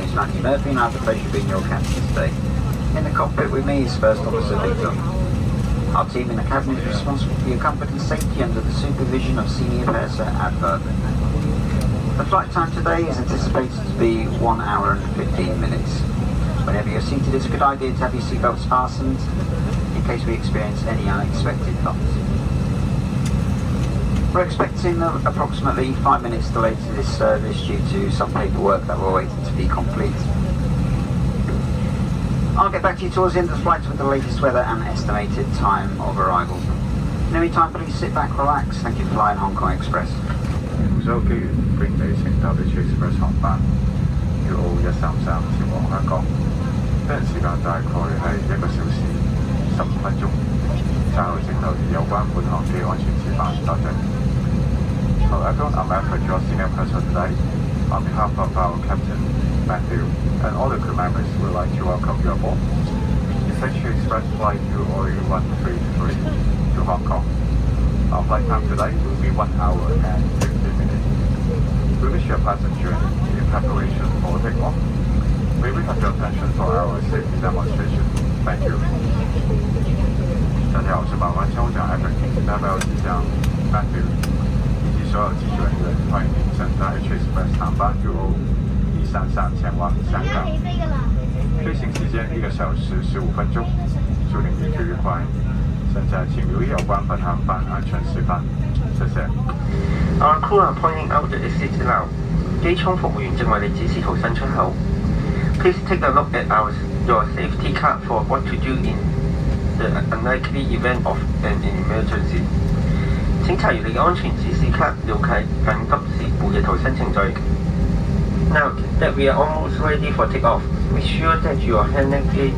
name's Matthew Murphy and I have the pleasure of being your captain today. In the cockpit with me is First Officer Victor. Our team in the cabin is responsible for your comfort and safety under the supervision of Senior Purser Advert. The flight time today is anticipated to be 1 hour and 15 minutes. Whenever you're seated, it's a good idea to have your seatbelts fastened in case we experience any unexpected bumps. We're expecting approximately 5 minutes delay to this service due to some paperwork that we're waiting to be complete. I'll get back to you towards the end of the flight with the latest weather and estimated time of arrival. In the meantime, please sit back, relax. Thank you for flying Hong Kong Express. 所有機員歡迎你乘搭 HDR 航班 UO133 前往香港，飛行時間大概係1個小時15分鐘。稍後請留意有關本航機安全指引。多謝。Hello everyone, I'm Alfred, your senior person today. On behalf of our captain, Matthew, and all the crew members, we'd like to welcome you aboard. Essentially Express flight UO133 to Hong Kong. Our flight time today will be 1 hour and 15 minutes. We wish your passenger in preparation for takeoff. May we have your attention for our safety demonstration? Thank you. 大家好，我是保安乘务长 Alfred， 代表机长 Matthew 以及所有机组人员，欢迎您乘搭 HDR 航班 UO133前往香港。飞行时间1个小时15分钟，祝您旅途愉快。现在请留意有关本航班安全示范，谢謝。Our crew are pointing out the exit now. 機艙服務員正為你指示逃生出口。Please take a look at your safety card for what to do in the unlikely event of an emergency. 請查閱你嘅安全指示卡，了解緊急事故嘅逃生程序。Now that we are almost ready for takeoff, make sure that your hand gauge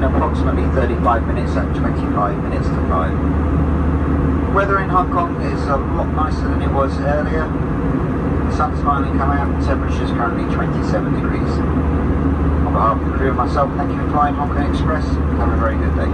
approximately 35 minutes at 25 minutes to 5. Weather in Hong Kong is a lot nicer than it was earlier. The sun's finally come out, the temperature is currently 27 degrees. On behalf of the crew and myself, thank you for flying Hong Kong Express. Have a very good day.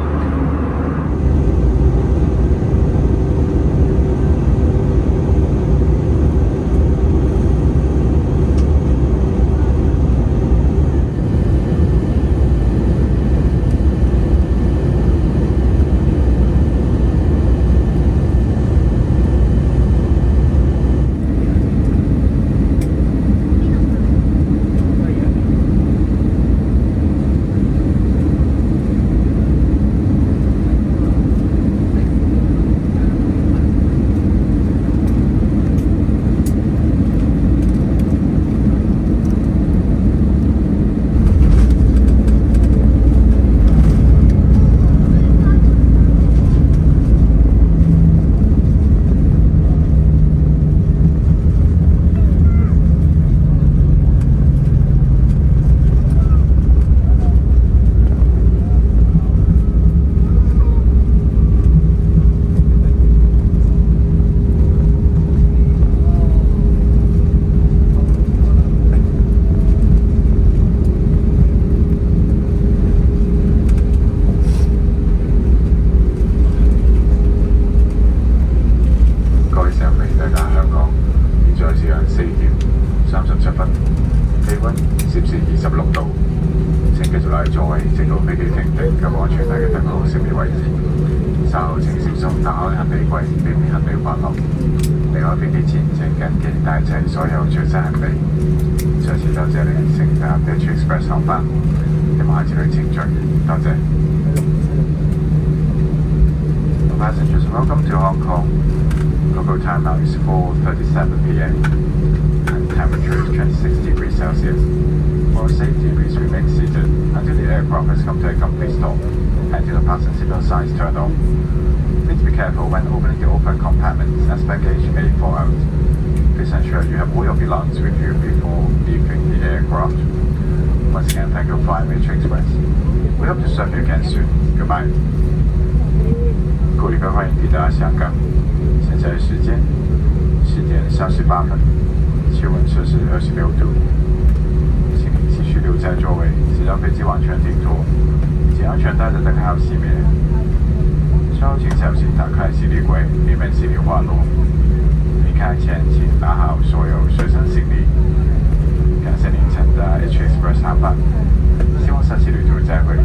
Express 航班，希望下次旅程再見，多謝。Passengers, welcome to Hong Kong. Local time now is 4:37 p.m. and temperature is 26 degrees Celsius. For safety, please remain seated until the aircraft has come to a complete stop and until the fasten seatbelt signs turn off. Please be careful when opening the open compartments as baggage may fall out. Please ensure you have all your belongings with you before leaving the aircraft. Once again, thank you for flying Matrix Express. We hope to serve you again soon. Goodbye. 各位旅客欢迎抵达香港。现在时间10点38分，气温摄氏26度。请您继续留在座位，直到飞机完全停妥。请安全带的灯号熄灭。稍后请小心打开行李柜，以免行李滑落。离开前，请拿好所有随身行李。感谢您乘搭 H Express 航班，希望下期旅途再会。